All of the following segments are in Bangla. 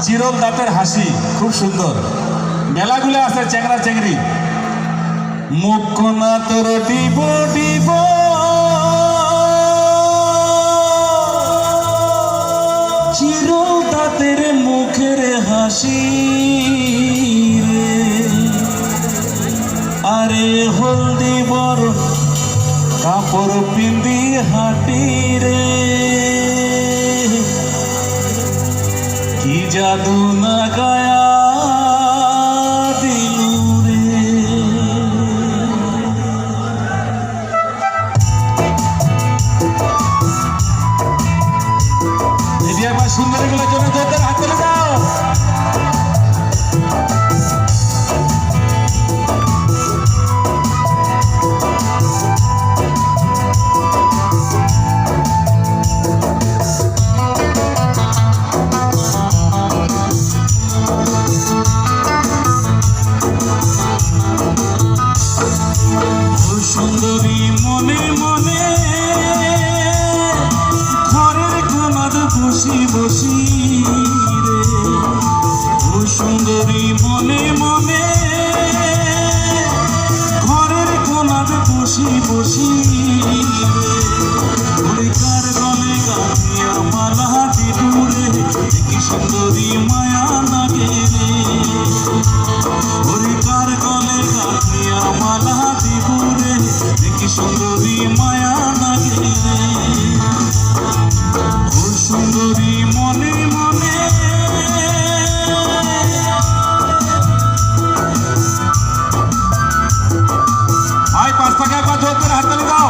চিরল দাঁতের হাসি খুব সুন্দর। মেলাগুলো আছে চ্যাংরা চ্যাংরি। মুখ না তোর ডিব ডিব চিরল দাঁতের মুখের হাসি রে, আরে হলদি বর কাপড় পিন্দি হাঁটি রে, কি জাদু না গায়া দিলু রে। মিডিয়া বা সুন্দরীগুলোর জন্য তোদের হাত তুলে দাও। সুন্দরী মনে মনে ঘরের কোনাদ বসি বসি রে, ও সুন্দরী মনে মনে ঘরের কোনাদ বসি বসি রে, ওই কার গলে গাঁথিয়া মালা দিলু রে, কি সুন্দরী মায়া লাগে রে, ওই কার গলে গাঁথিয়া মালা দিলু রে, কি সুন্দরী মায়া লাগে রে, ও সুন্দরী মনে মনে। ভাই 5 টাকা একবার জোর করে হাততালি দাও।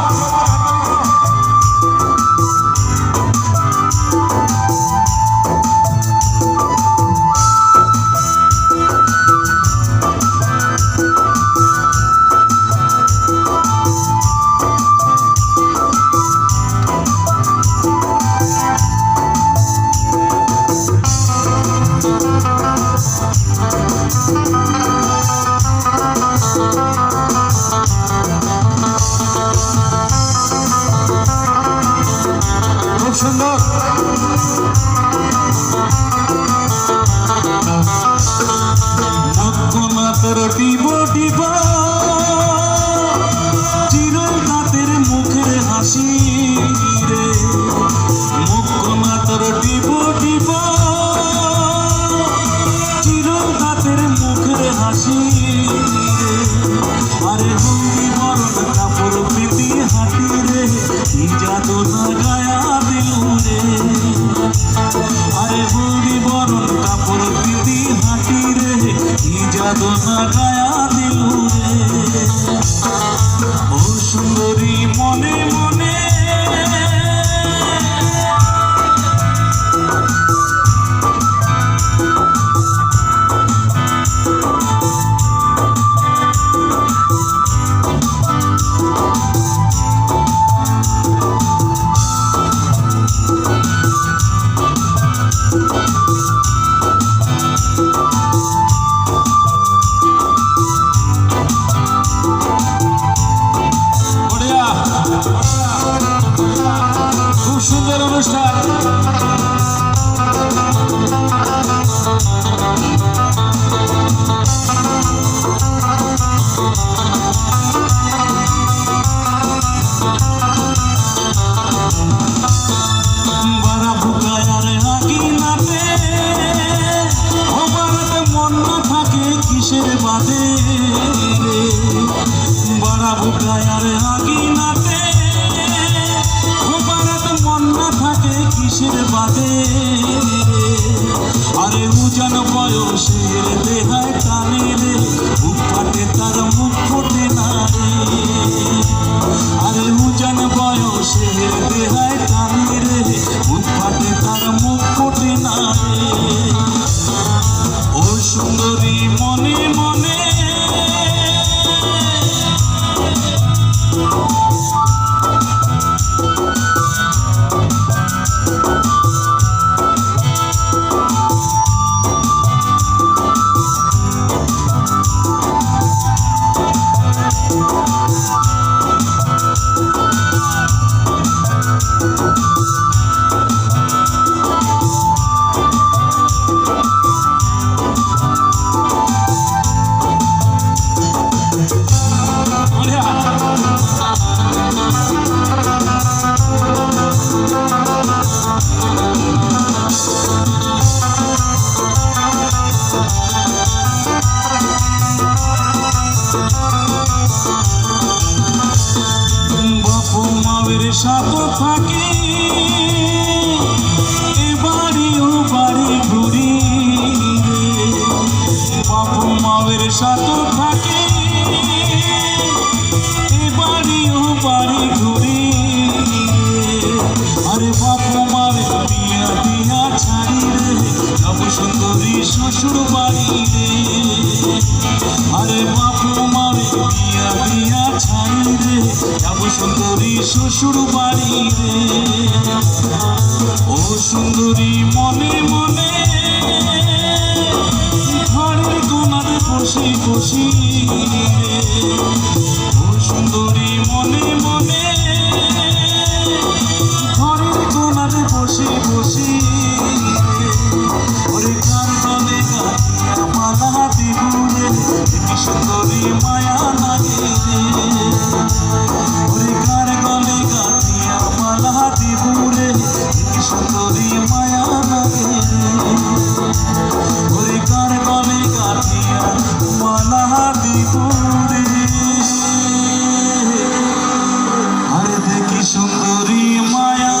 খুব সুন্দর। মুখনাথের ডিব ডিব চিরল দাঁতের মুখের হাসি রে, মুখনাথের ডিব ডিব চিরল দাঁতের মুখের হাসি রে, আরে হলদি বরণ কাপড় পিন্দি হাঁটি রে, কি জাদু না গায়া দিলু রে, আরে হলদি বরণ কাপড় পিন্দি হাঁটি রে, কি জাদু না গায়া দিলু রে, ও সুন্দরী মনে মনে। খুব সুন্দর অনুষ্ঠান। বারা ভুকায়ার হাকি নাতে ও বারাতে মন না থাকে কিসের বাদে রে, বারা ভুকায়ার হাকি নাতে মন না থাকে কিসের বাদে রে, আরে উজান বয়সের দেহায় টানে রে, বুক ফাটে তার মুখ ফোটে না রে, আরে উজান বয়সের দেহায় টানে রে, বুক ফাটে তার মুখ ফোটে না রে, ও সুন্দরী মনে মনে। মনের সাথে থাকে এ বাড়ি ও বাড়ি ঘুরি আরে বাপ মারে বিয়া দিয়া ছাড়ি রে যাব সুন্দরী শ্বশুর বাড়ি রে আরে বাপ মারে বিয়া দিয়া ছাড়ি রে যাব সুন্দরী শ্বশুর বাড়ি রে ও সুন্দরী মনে মনে ঘরের কোনারে বসি বসি রে ও সুন্দরী মনে মনে ঘরের কোনারে বসি বসি ওরে কার গলে গাতিয়া মালা দিবুরে কি সুন্দরী মায়া লাগে রে ওরে কার গলে গাতিয়া মালা দিবুরে কি সুন্দরী মায়া লাগে রে ওরে কার গলে গাতিয়া মালা দিবুরে আরে দেখি সুন্দরী মায়া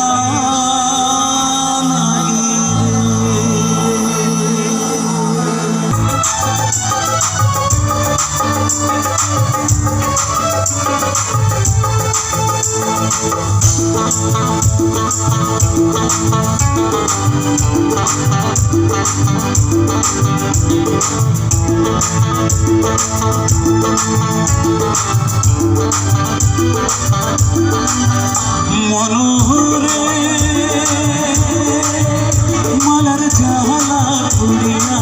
মনোহরে মালার জাহালা পুরিয়া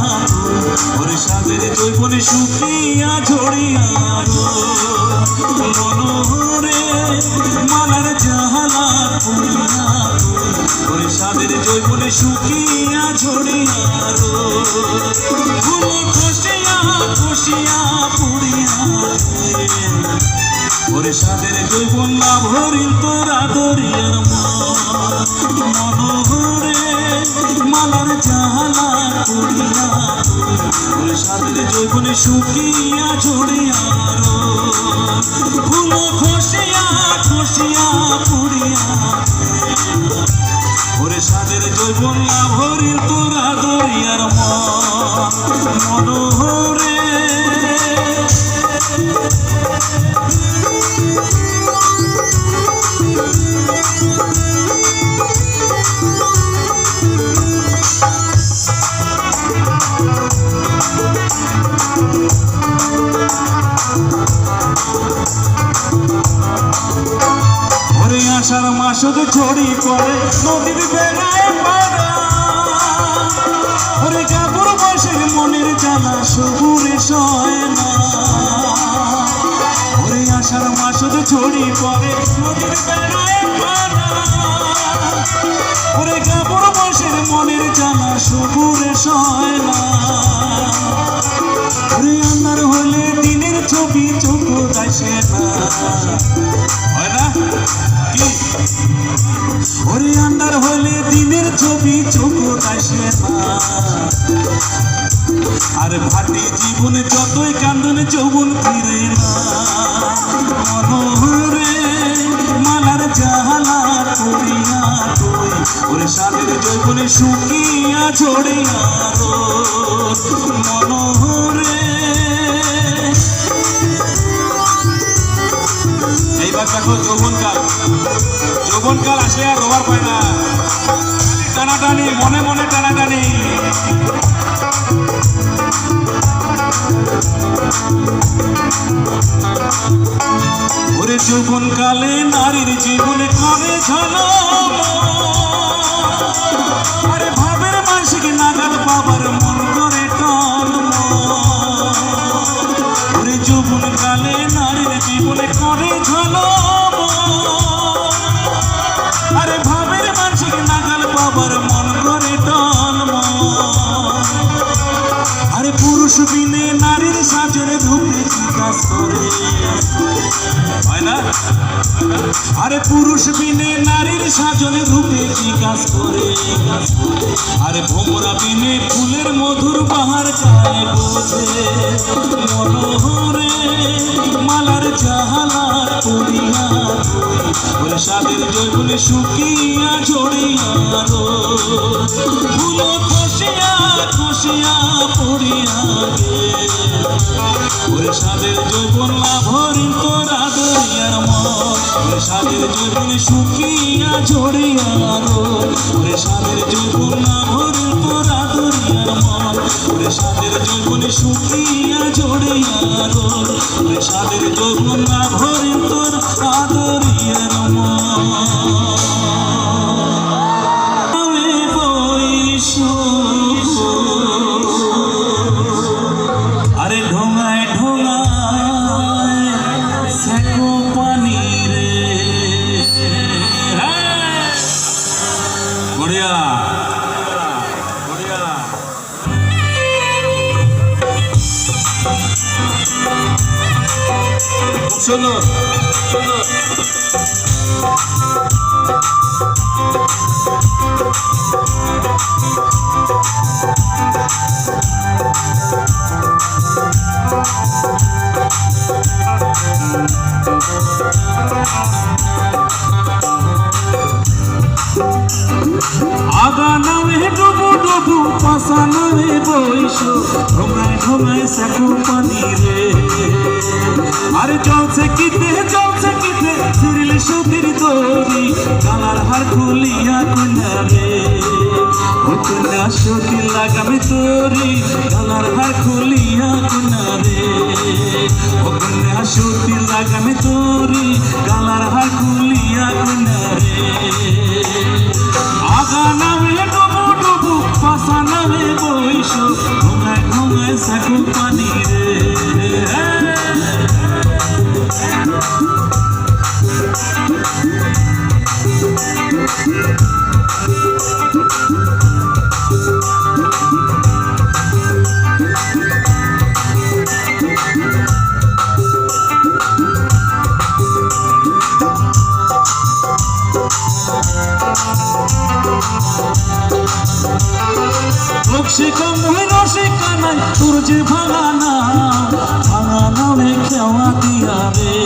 ওরে সাদের জৈবনে শুকিয়া ঝরিয়া মনোহরে মালার জাহালা পুরিয়া ওরে সাদের জৈবনে শুকিয়া ঝরিয়া ফুলে খসিয়া খসিয়া পুরিয়া ওরে সাদের জৈবন না ভরিল তোরা দরিয়ার মনোহরে মালার জাহালা পুরিয়া ওরে সাদের জৈবনে শুকিয়া ঝরিয়া ফুল খসিয়া খসিয়া পুরিয়া ওরে সাদের জৈবন না ভরিল তোরা দরিয়ার মনোহরে ওরে আষাঢ় মাসে ছড়ি পড়ে নদীর বেড়ায় পাড়া ওরে গাবুর বসে মনের জ্বালা সবুরে সয় না ওরে আষাঢ় মাসে ছড়ি পড়ে নদীর বেড়ায় পাড়া ওরে গাবুর বসে মনের জ্বালা সবুরে সয় না ওরে আন্ধার হলে দিনের ছবি চোখ আসে না হয় না কি ওরে আন্ধার হলে দিনের ছবি চোখ আসে না আর ভাটি জীবনে যতই কান্দনে যৌবন ফিরে না মনোহরে মালার জাহালা পুরিয়া তুই ওরে সাদের যৌবনে শুকিয়া ঝরিয়া মনোহরে এইবার দেখো যৌবনকাল আসলে আর রোবার পায় না টানাটানি মনে মনে টানাটানি ওরে যৌবনকালে নারীর জীবনে করে ঝলম আরে ভাবের মানসিকে নাগাল পাবার মন করে টলম ওরে যৌবনকালে নারীর জীবনে করে ঝলম আরে ভাবের মানসিকে নাগাল পাবার মন করে টলম আরে পুরুষ বিনে নারীর সাজরে ধুপে কাজ করে হয় না আরে পুরুষ বিনে নারীর সাজনে ধুপে কাজ করে আরে ভোমরা বিনে ফুলের মধুর বাহার গায়ে বোঝে মনোহরে মালার জাহালা পুরিয়া ওরে সাদের জৈবনে শুকিয়া ঝরিয়া ফুল খসিয়া খসিয়া পড়িয়া গে ওরে সাদের যৌবন লাভরিন তোরা দরিয়ার মন ওরে সাদের যৌবন শুকিয়া ঝরিয়া রোদ ওরে সাদের যৌবন লাভরিন তোরা দরিয়ার মন ওরে সাদের যৌবন শুকিয়া ঝরিয়া রোদ ওরে সাদের যৌবন লাভরিন তোরা দরিয়ার মন আরে ঢোঙায় ঢোঙায় সেকো পানি রে বড়িয়া বড়িয়া শোনো শোনো আগা নামে ডুবু ডুবু পাশা নামে বইসো ঢোঙায় ঢোঙায় সেকো পানি রে আরে চলছে কিতে সিরিল সতীর দড়ি কালার হার খুলিয়া কন্যা রে ও কন্যা সতী লাগামে তোরি কালার হার খুলিয়া কন্যা রে ও কন্যা সতী লাগামে তোরি কালার হার খুলিয়া কন্যা রে আগা নামে ডুবু ডুবু পাশা নামে বইসো ঢোঙায় ঢোঙায় সেকো পানি রে রসিকা মুই রসিকা নাই তোর যে ভাঙা নামে খেওয়া দিয়া রে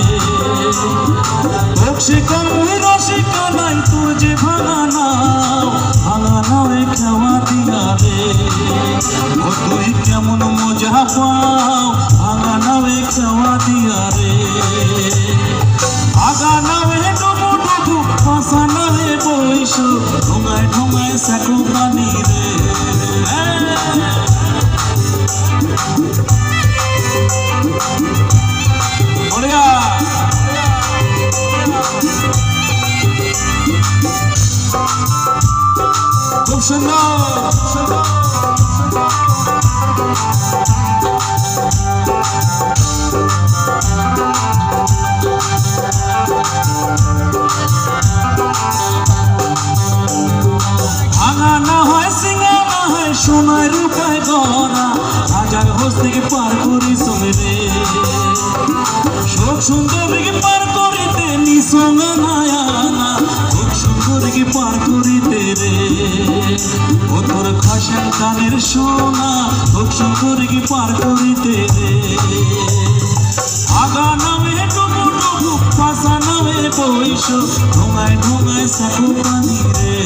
রসিকা মুই রসিকা নাই তোর যে ভাঙা নামে খেওয়া দিয়া রে ও তুই কেমন মজা পাও ভাঙা নামে খেওয়া দিয়া রে আগা নামে ডুবু ডুবু পাশা নামে বইসো ঢোঙায় ঢোঙায় সেকো পানি রে খুব সুন্দর ভাঙা না হয় সিঙ্গা না হয় সোনার রূপায় গড়া হাজার হোস থেকে পার করি সমে শোক সুন্দরীকে পার করিতে নিসঙ্গা নায়ানা শোক সুন্দরীকে পার করিতে রে ও তোর খসেন কানের সোনা শোক সুন্দরীকে পার করিতে রে আগা নামে ডুবু ডুবু পাশা নামে বইসো ঢোঙায় ঢোঙায় সেকো পানি রে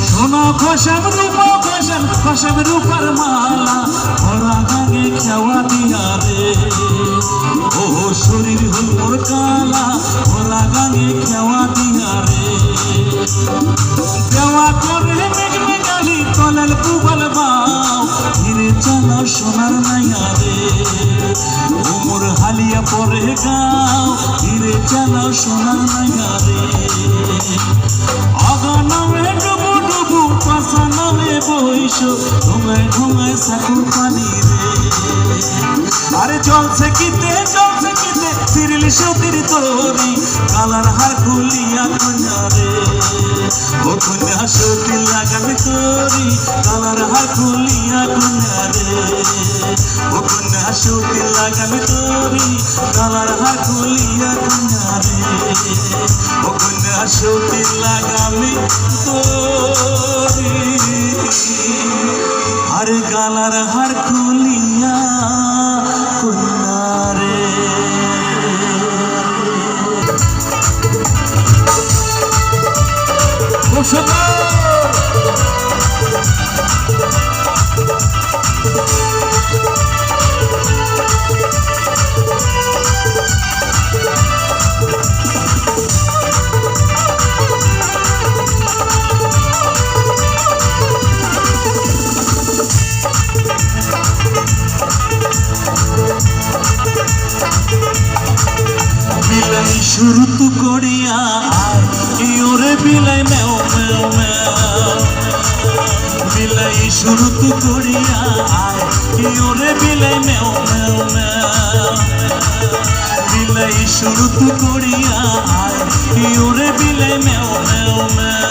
সোনা খসম রূপা খসম রূপার মালা ভরা গাঙে খেওয়া দিয়া রে ও শরীর হল মোর কালা ভরা গাঙে খেওয়া দিয়া রে দেওয়া করে মেঘমেঘালি কলাল পুবল বাও ধীরে চালা সোনার নাইয়া রে ও মোর হালিয়া পরে গাও ধীরে চালা সোনার নাইয়া রে আগা নামে ডুবু ডুবু পাশা নামে বইসো ঢোঙায় ঢোঙায় সেকো পানি রে আরে চলছে কিতে সিরিল সতীর তরি কালার হার খুলিয়া কন্যা রে ও কন্যা সতী লাগামে তোরি কালার হার খুলিয়া কন্যা রে হাসুটি লাগামি তোরি গলার হার খুলিয়া কন্যা রে ও কন্যা হাসুটি লাগামি তোরি আর গলার হার খুলিয়া কন্যা রে খুব সুন্দর বিলাই শুরু তু করিয়া আয় ওরে বিলাই মেও মেও মেও বিলাই শুরু তু করিয়া আয় ওরে বিলাই মেও মেও মেও বিলাই শুরু তু করিয়া আয় ওরে বিলাই মেও মেও মেও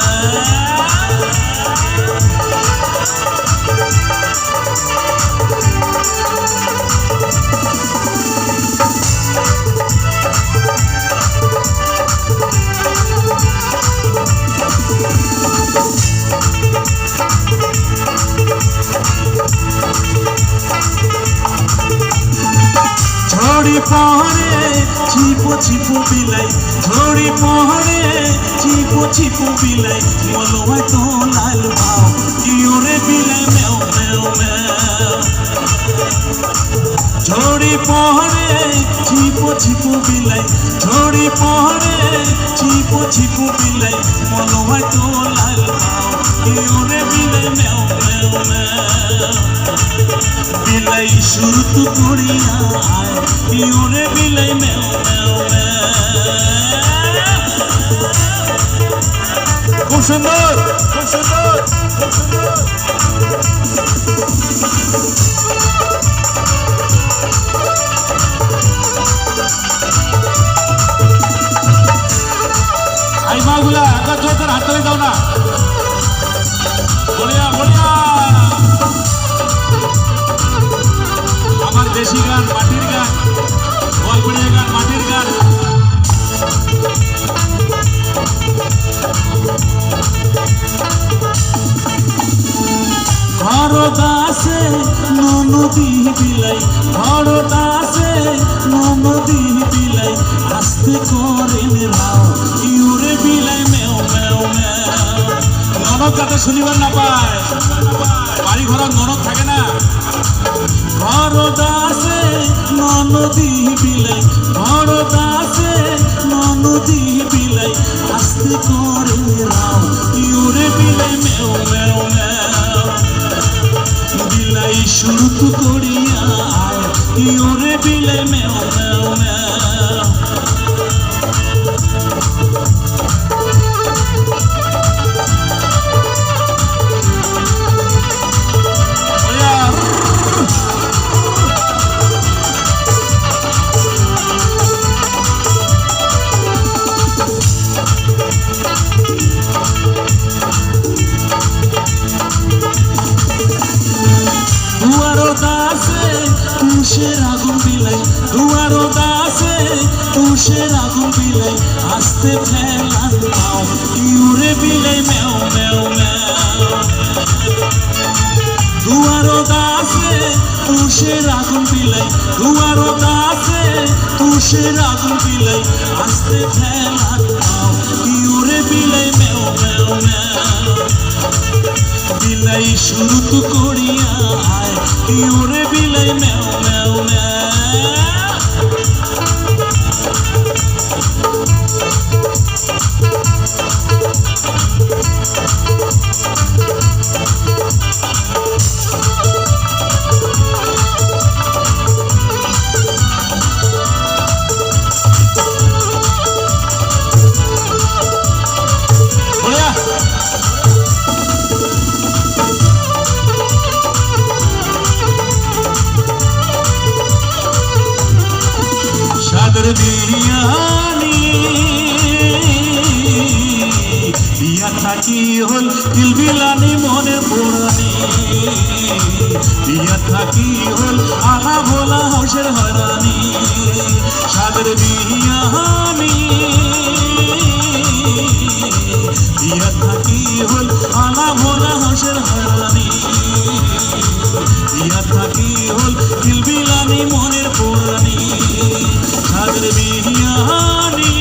ঝড়ি পহরে ছিপো ছিপো বিলাই ঝড়ি পহরে ছিপো ছিপো বিলাই মলওয়াই তো লাল বাও ইওরে বিলাই মেও মেও মেও ঝড়ি পহরে ছিপো ছিপো বিলাই ঝড়ি পহরে ছিপো ছিপো বিলাই মলওয়াই তো লাল বাও ইওরে বিলাই মেও মেও মেও বিলাই শুরু তু করিয়া আয় ওরে বিলাই মেও মেও খুব সুন্দর খুব সুন্দর খুব সুন্দর আই মাগুলা একটা জোর হাত ধরে দাও না বলিয়া বলিয়া আমার দেশি গান মাটির গান গোয়ালপাড়িয়া গান মাটির গান ঘর দাসে ননদী বিলাই ঘর দাসে ননদী বিলাই আস্তে করেন রাও ইউরে বিলাই মেও মেও মেও ননদ যাতে শুনিবার না পায় বাড়ি ঘর ননদ থাকে না ঘর দাসে ননদী বিলাই ঘর দাসে ননদী বিলাই আস্তে করে রাও ইউরে বিলাই মেও মেও মেও বিলাই শুরু তু করিয়া আয় ইউরে বিলাই মেও মেও মেও তুষের আগুন বিলাই দুয়ারো দাসে তুষের আগুন বিলাই আস্তে ফেলান পাও ইউরে বিলাই মেও মেও মেও দুয়ারো দাসে তুষের আগুন বিলাই দুয়ারো দাসে তুষের আগুন বিলাই আস্তে ফেলান পাও ইউরে বিলাই মেও মেও মেও বিলাই শুরু তু করিয়া আয় ইউরে বিলাই মেও মেও মেও থাকি হল কিলবিলানি মনের পোড়ানি বিয়া থাকি হল আলা ভোলা হাউসের হরানি সাদের বিয়ানি বিয়া থাকি হল আলা ভোলা হাউসের হরানি বিয়া থাকি হল কিলবিলানি মনের পোড়ানি সাদের বিয়ানি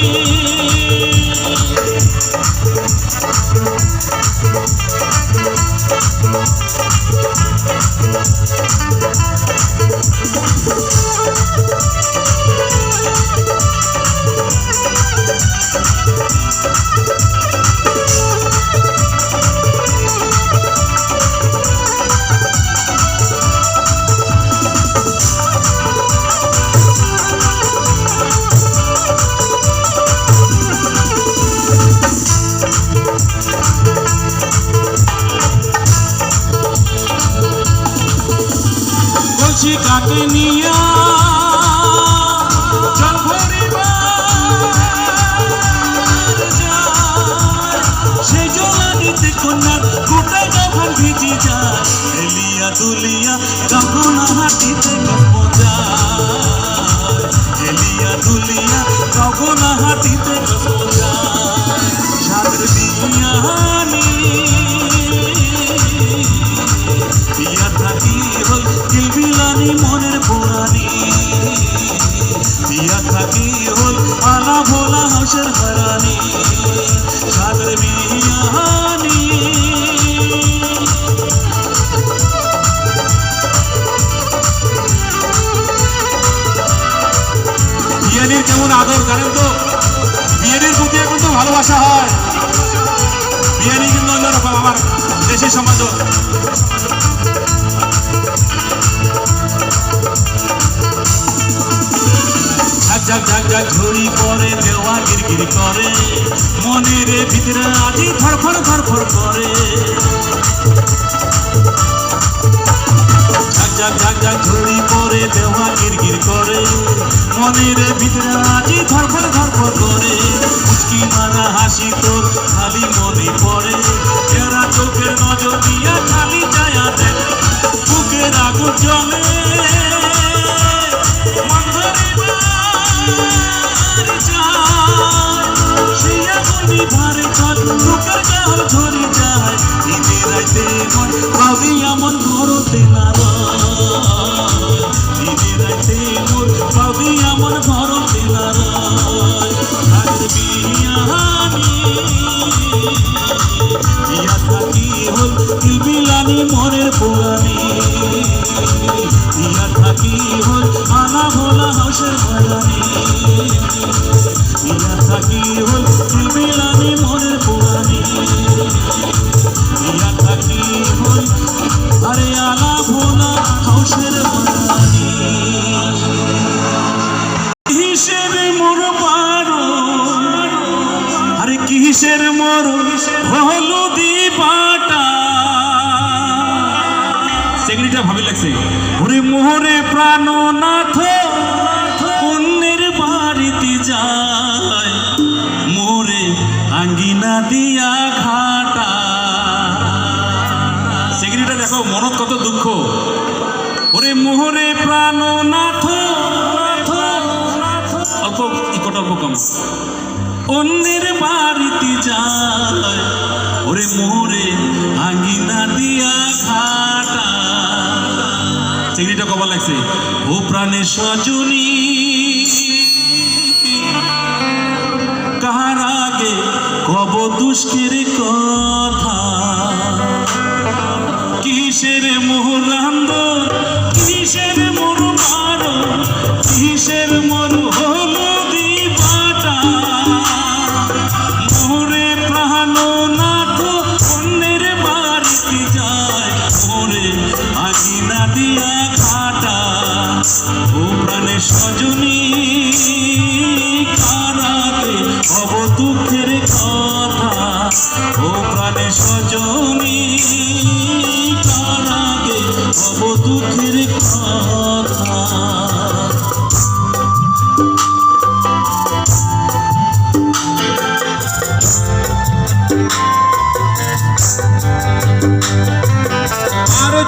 কাকে নিয়া জল সে জলানিতে কন্যার গোটা যখন ভিজি যায় এলিয়া দুলিয়া কখন হাতিতে গল্প যায় এলিয়া দুলিয়া কখন হাতিতে গল্প যায় সাদের বিয়ানি বিয়া থাকি হল কিলবিলানি মনের পোড়ানি বিয়া থাকি হল আলা ভোলা হাউসের হরানি সাদের বিয়ানি বিয়ানির কেমন আদর জানেন তো বিয়ানির প্রতি এখন তো ভালোবাসা হয় বিয়ানি কিন্তু অন্যরকম আমার দেশের সমাজ ঝাক ঝাক ঝাক ঝড়ি পরে দেওয়া গিরগির করে মনের ভিতরে আজি ধরফর ধরফর করে ঝাক ঝাক ঝাক ঝাক ঝড়ি পরে দেওয়া গিরগির করে মনের ভিতরে আজি ধরফর ধরফর করে মুচকি মারা হাসি তোর খালি মনে পড়ে এরা চোখের নজর দিয়া খালি যায়া দেখ বুকের আগুন জলে ঝরি যায় দিনে রাইতে মন পাবি এমন ঘরতে না দিনে রাইতে মন পাবি এমন ঘরতে না সাদের বিয়ানি বিয়া থাকি হল কিলবিলানি মনের পোড়ানি বিয়া থাকি হল আলা ভোলা হাউসের হরানি বিয়া থাকি হল কিলবিলানি মনের পোড়ানি বিয়া থাকি হল আরে আলা ভোলা হাউসের হরানি কিসের মোর পারো আরে কিসের মোর হলুদি পাটা সেগুলিটা ভাবে লাগছে ওরে মোহরে প্রাণনাথ অন্যের বাড়িতে যায় মোরে আঙ্গিনা দিয়া ঘাটা সেগুলিটা দেখো মনত কত দুঃখ ওরে মোহরে প্রাণনাথ অল্প ইকট অল্প কম অন্যের বাড়িতে যায় ওরে মোরে আঙ্গিনা দিয়া ঘাটা সেগুলিটা কবার লাগছে ও প্রাণের সজনী কাহার আগে কব দুষ্কের কথা কিসের মোহর রান্ধন কিসের মোর মারো কিসের মোর হলুদি বাটা মোরে প্রাণনাথ অন্যের বাড়িতে যায় মোরে আঙিনা দিয়া ঘাটা ও প্রাণের সজনী কারাকে কব দুঃখের কথা ও প্রাণের সজনী কারাকে কব দুঃখের কথা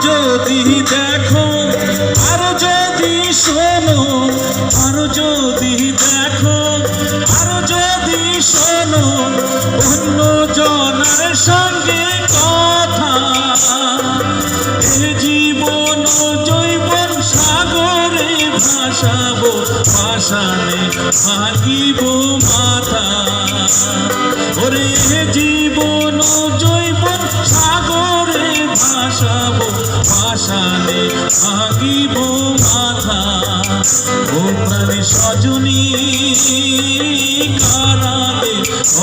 যদি দেখো আর যদি শোনো, আর যদি দেখো আর যদি শোনো অন্য জনের সঙ্গে কথা, এ জীবন জৈবন সাগরে ভাসাবো, ভাসানে ভাগিব মাথা। ওরে জীবন জৈবন সাগরে ভাসাবো, ভাসানে ভাগিব মাথা। ও প্রাণী সজনী কারাগে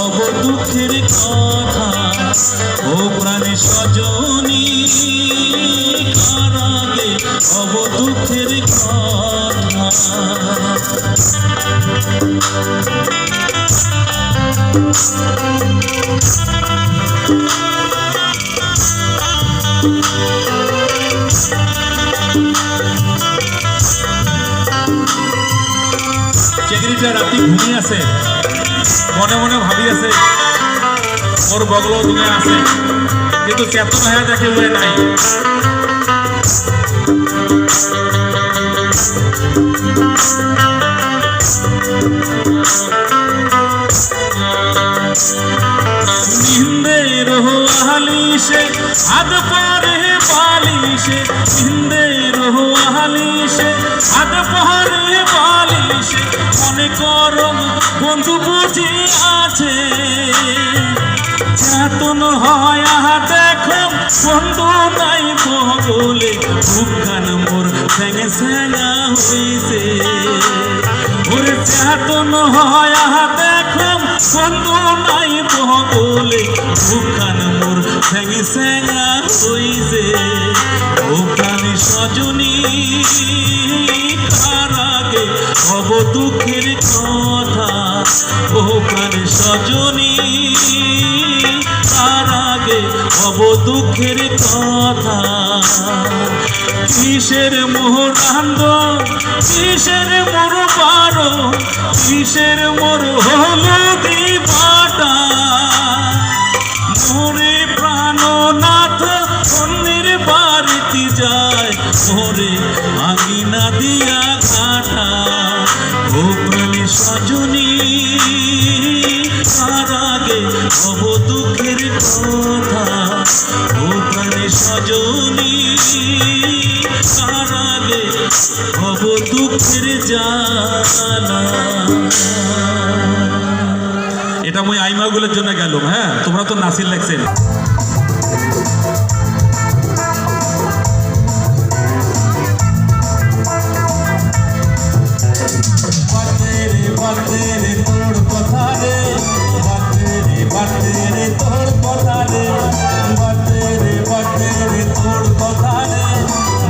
অব দুঃখের কথা, ও প্রাণী সজনী কারাগে অব দুঃখের কথা। চেংড়িটা রাতি ঘুমিয়ে আছে, মনে মনে ভাবি আছে ওর বগল তুমি আছে, কিন্তু চেতন হয়ে দেখে উড়ে নাই। নিন্দের আলিশে আদ পরে বালিশে, নিন্দের আলিশে আদ পরে বালিশে, মনে করম বন্ধু বুঝি আছে। চেতন হয় দেখো বন্ধু নাই বগলে, বুকখান মোর ভেঙে স্যাঙা হইছে। ওরে চেতন হয় দেখো বন্ধু নাই বগলে, বুকখান মোর ভেঙে স্যাঙা হইছে। ও প্রাণী সজনী কারাগে অব দুঃখের কথা, ও প্রাণী সজনী কারাগে অব দুঃখের কথা। কিসের মোহরান্দ কিসের মোর বারো, কিসের মোর হলুদি বাটা, মোরে প্রাণনাথ অন্যের বাড়িতে যায়, মোরে আঙিনা দিয়া কাটা। ও প্রাণী সজনী কারাগে অব দুঃখের কথা, ও প্রাণী সজনী কারাগে অব দুঃখের জ্বালা। এটা মই আইমাগুলোর জন্য গেলাম। হ্যাঁ, তোমরা তো নাসির লেখছেন। তোর কথা রে বাটে রে, বাটে রে তোর কথা রে, বাটে রে বাটে রে তোর কথা রে,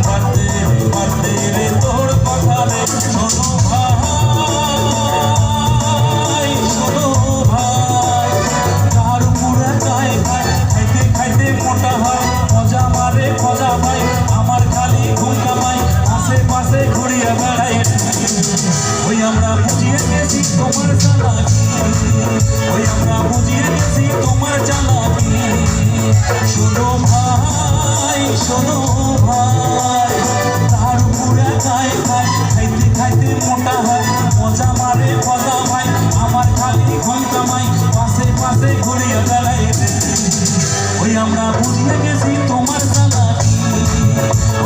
বাটে রে বাটে রে তোর কথা রে। শোনো ভাই, শোনো ভাই, তার পুরা গায়ে ভাই খাইতে খাইতে মোটা হয়, মজা মারে খজা ভাই আমার খালি ঘুম কামাই, আশেপাশে ঘুরিয়ে বেড়াই। ওই আমরা বুঝিয়ে গেছি তোমার চালাকি, ওই আমরা বুঝিয়ে গেছি তোমার চালাকি। শোনো ভাই, শোনো ভাই, তার উপরে গায়ে খাই খাইতে খাইতে মোটা হয়, মজা মারে মজা ভাই আমার খালি ঘুম কামাই, পাশে পাশে ঘুরিয়ে বেড়াই। ওই আমরা বুঝিয়ে গেছি তোমার চালাকি,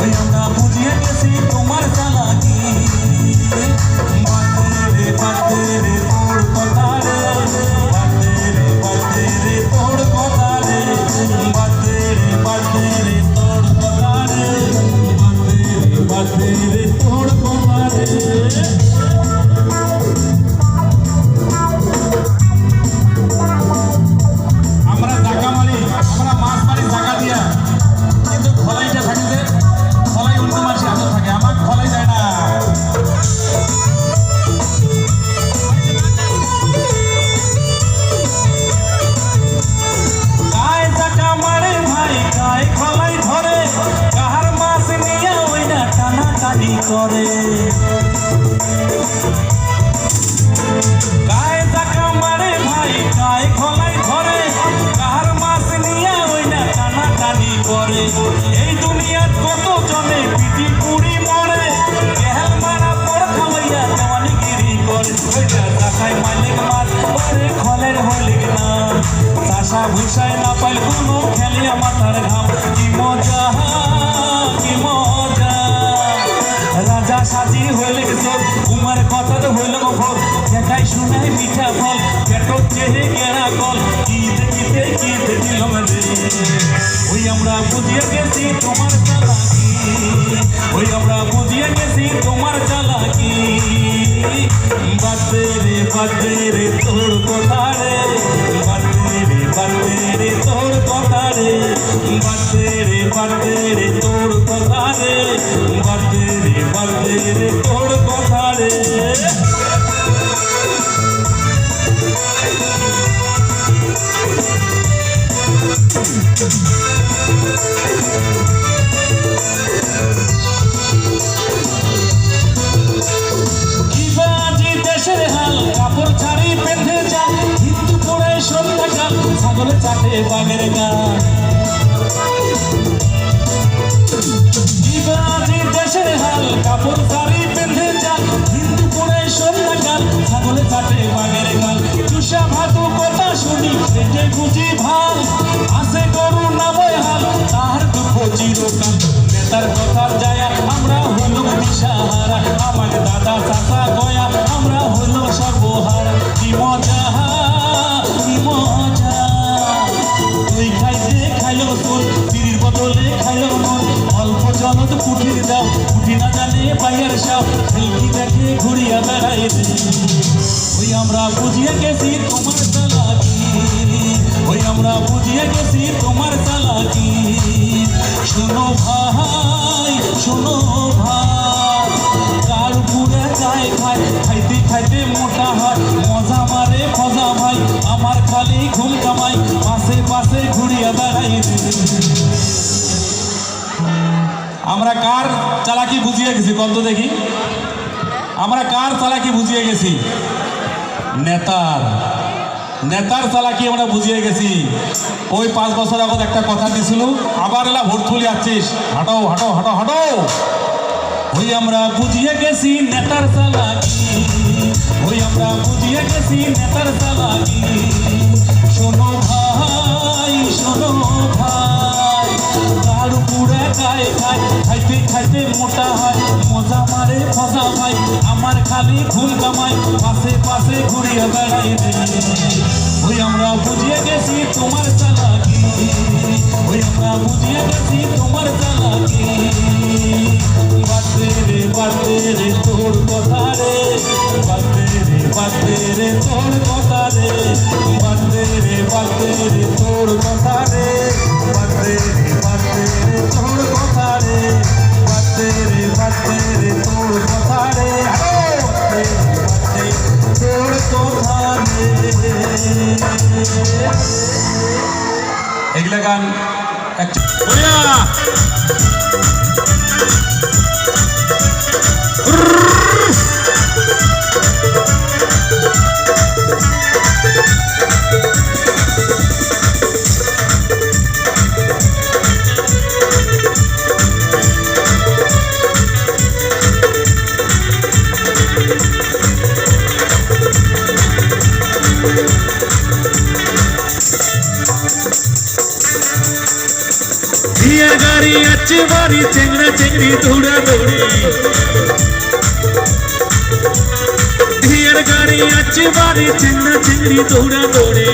ওই আমরা বুঝিয়ে গেছি তোমার চালাকি। বাটে রে বাটে রে তোর কথা রে, বাটে রে বাটে রে তোর কথা রে, বাটে রে বাটে রে তোর কথা রে, বাটে রে বাটে রে তোর কথা রে। আমরা জায়গা মারি, আমরা মাছ মারি জায়গা দিয়া, কিন্তু খলাইটা থাকে যে খলাই অন্য মাসে হাতে থাকে, আমার খলাই যায় না। গায়ে জাকা মারে ভাই গায়ে খলাই ধরে, কাহার মাছ নিয়ে ওই না টানা টানি করে। গায়ে জাকা মারে ভাই গায়ে খলাই ধরে, কাহার মাছ নিয়ে ওই না টানা টানি করে। এই দুনিয়ার জনে পিটি কুড়ি মরে গেল মারা পড় খাওয়াইয়া দেওয়ানিগিরি করে ওইটা চাষায় মালিক মাছ পরে খলের হলিক না চাষা ভুষায় না পাইল কোনো খেলিয়া মাথার ঘাম কি মজা কি মজা রাজা সাজি হইলে চোর কুমার কথা হইল ভোর দেখাই শুনাই মিঠা ফল পেটর চেহে গেড়া কল কি দেখিলাম রে ওই আমরা বুঝিয়ে গেছি তোমার চালাকি ওই আমরা বুঝিয়ে গেছি তোমার চালাকি বাদে রে তোর কথা রে বাদে রে তোর কথা রে বাদে রে তোর কথা রে বাদে রে তোর কথা রে দেশের হাল কাপড় ছাড়ি বেঁধে যান হিন্দু পড়ে সন্ধ্যাকাল ছাগল চাটে বাঘের গান দেশের হাল কাপড় ছাড়ি বেঁধে যান হিন্দু পড়ে সন্ধ্যাকাল ছাগল চাটে বাঘের গান চুষা ভাতু কথা শুনি সেটে বুঝি ভাল আসে গরু নাময় হাল তার দুঃখ চিরকাল নেতার কথার জায়া আমরা হলো দিশাহারা আমার দাদা চাচা গয়া আমরা হলো সর্বহারা কি মজা তুই খাইতে খাইলো তোর তিরির বদলে খাইলো মন অল্প জলত পুঠির দাও পুঠি না জানে বাইয়ের সাও খেলকি দেখে ঘুরিয়া বেড়াই রে ওই আমরা বুঝিয়ে গেছি তোমার চালাকি ওই আমরা বুঝিয়ে গেছি তোমার চালাকি শোনো ভাই কার পুরে গায়ে খায় খাইতে খাইতে মোটা হয় মজা মারে ফজা ভাই আমার খালি ঘুম কামাই পাশে ঘুরিয়া বেড়াই আমরা কার চালাকি বুঝিয়ে গেছি কত দেখি আমরা কার চালাকি বুঝিয়ে গেছি নেতার চালাকি আমরা বুঝিয়ে গেছি ওই 5 বছর আগত একটা কথা দিছিল আবার এলা ভোট তুলি আসছিস হাঁটো হাঁটো হাঁটো হাঁটো ওই আমরা বুঝিয়ে গেছি নেতার চালাকি ওই আমরা বুঝিয়ে গেছি নেতার চালাকি শোনো ভাই কার পুরে গায়ে খায় খাইতে খাইতে মোটা হয় মজা মারে ফজা ভাই আমার খালি ঘুম কামাই পাশে ঘুরিয়ে বেড়াই রে ওই আমরা বুঝিয়ে গেছি তোমার চালাকি ওই আমরা বুঝিয়ে গেছি তোমার চালাকি বাদে রে তোর কথা রে বাদে রে তোর কথা রে বাদে রে তোর কথা রে বাদে রে তোর কথা রে বাদে রে তোর কথা রে তোর কথা রে এগুলা গান गाड़ी अच्छी बारी चेंगड़ा चेंगड़ी दौड़ा दौड़ी गाड़ी अच्छी बारी चेंगड़ा चेंगड़ी दौड़ा दौड़ी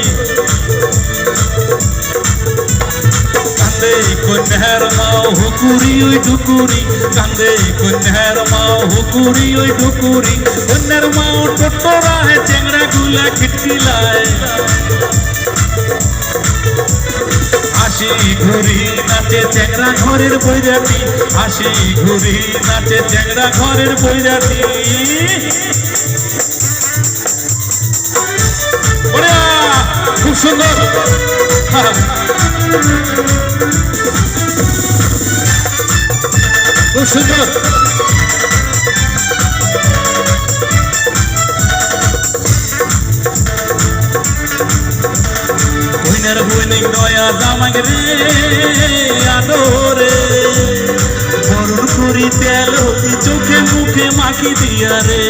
कांदे कुन्हर माओ हुकुरी ओई डुकुरी कांदे कुन्हर माओ हुकुरी ओई डुकुरी कुन्हर माओ टोटोरा है चेंगड़ा गुला खिटकी लाए হাসি ঘুরি নাচে চ্যাংড়া ঘরের বৈরাটি হাসি ঘুরি নাচে চ্যাংড়া ঘরের বৈরাটি খুব সুন্দর খুব সুন্দর Buening noya damag re adore করি তেল হতি চোখে মুখে মাখি দিয়া রে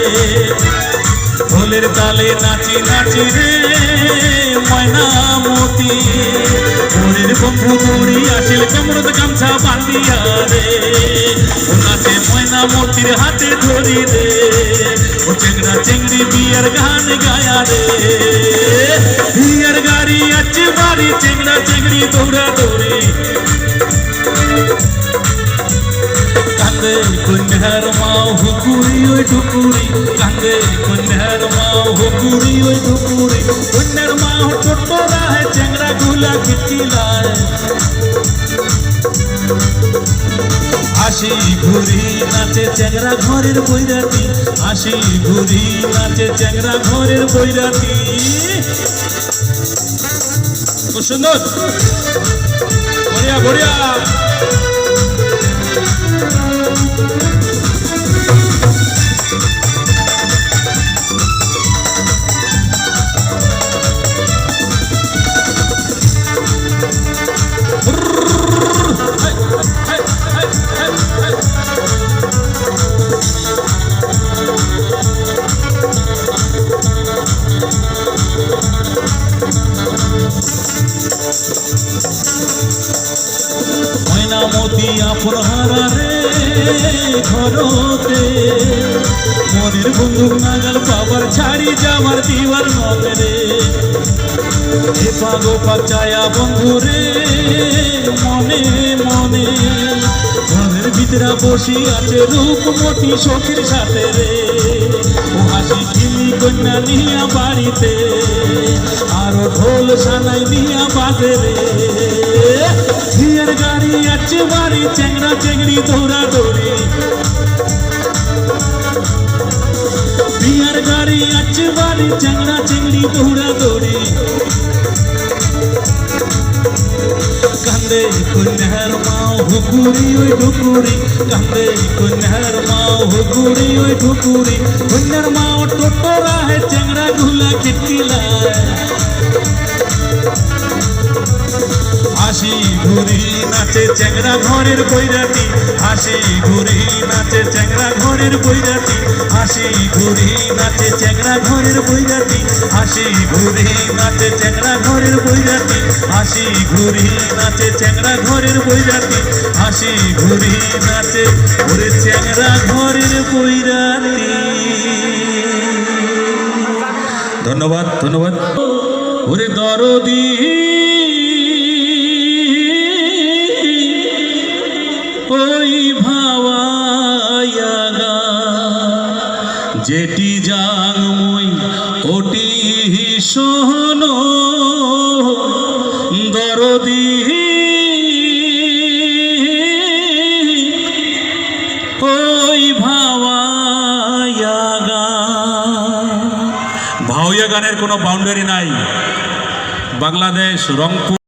ঢোলের তালে নাচি নাচি রে ময়নামতি মনের বন্ধু দৌড়ি আসিল কোমরত গামছা বান্ধিয়া রে ও নাচে ময়নামতির হাতে ধরি রে ও চেংড়া চেংড়ি বিয়ার গান গায়া রে বিয়ার গাড়ি আছে বাড়ি চেংড়া চেংড়ি দৌড়া দৌড়ি কান্দে কন্যার মাও হুকুরি ওই ঠুকুরি কান্দে কন্যার মাও হুকুরি ওই ঠুকুরি কন্যার মাও টোটোরা হে চেংড়া গুলা খিটকিলায় হাসি ঘুরি নাচে চেংড়া ঘরের বৈরাতি হাসি ঘুরি নাচে চেংড়া ঘরের বৈরাতি খুব সুন্দর বড়িয়া বড়িয়া ময়নামতি আপন হারা রে ঘরতে মনের বন্দুক নাগাল পাবার ছাড়ি যাবার দিবার নয় রে এ পাগো পাচায়া বন্ধু রে মনে মনে ঘরের ভিতরা বসি আছে রূপমতি সখীর সাথে রে ও হাসি খিলি কন্যা নিয়া বাড়িতে আরো ঢোল সানাই নিয়া বাজে রে বিয়ের গাড়ি আছে বাড়ি চেংড়া চেংড়ি দৌড়া দৌড়ি বিয়ের গাড়ি আছে বাড়ি চেংড়া চেংড়ি দৌড়া দৌড়ি কান্দে কন্যার মাও হুকুরি ওই ঠুকুরি কান্দে কন্যার মাও হুকুরি ওই ঠুকুরি কন্যার মাও টোটোরা হে চেংড়া গুলা খিটকিলায় হাসি ঘুরি নাচে চেংড়া ঘরের বৈরাতি হাসি ঘুরি নাচে চেংড়া ঘরের বৈরাতি হাসি ঘুরি নাচে চেংড়া ঘরের বৈরাতি হাসি ঘুরি নাচে চেংড়া ঘরের বৈরাতি হাসি ঘুরি নাচে চেংড়া ঘরের বৈরাতি হাসি ঘুরি নাচে ওরে চেংড়া ঘরের বৈরাতি ধন্যবাদ ধন্যবাদ ওরে দরদি ওই ভাওয়াইয়া যেটি জাং মই ওটি শোনো দরদি ওই ভাওয়াইয়া ভাওয়াইয়া গানের কোনো বাউন্ডারি নাই বাংলাদেশ রংপুর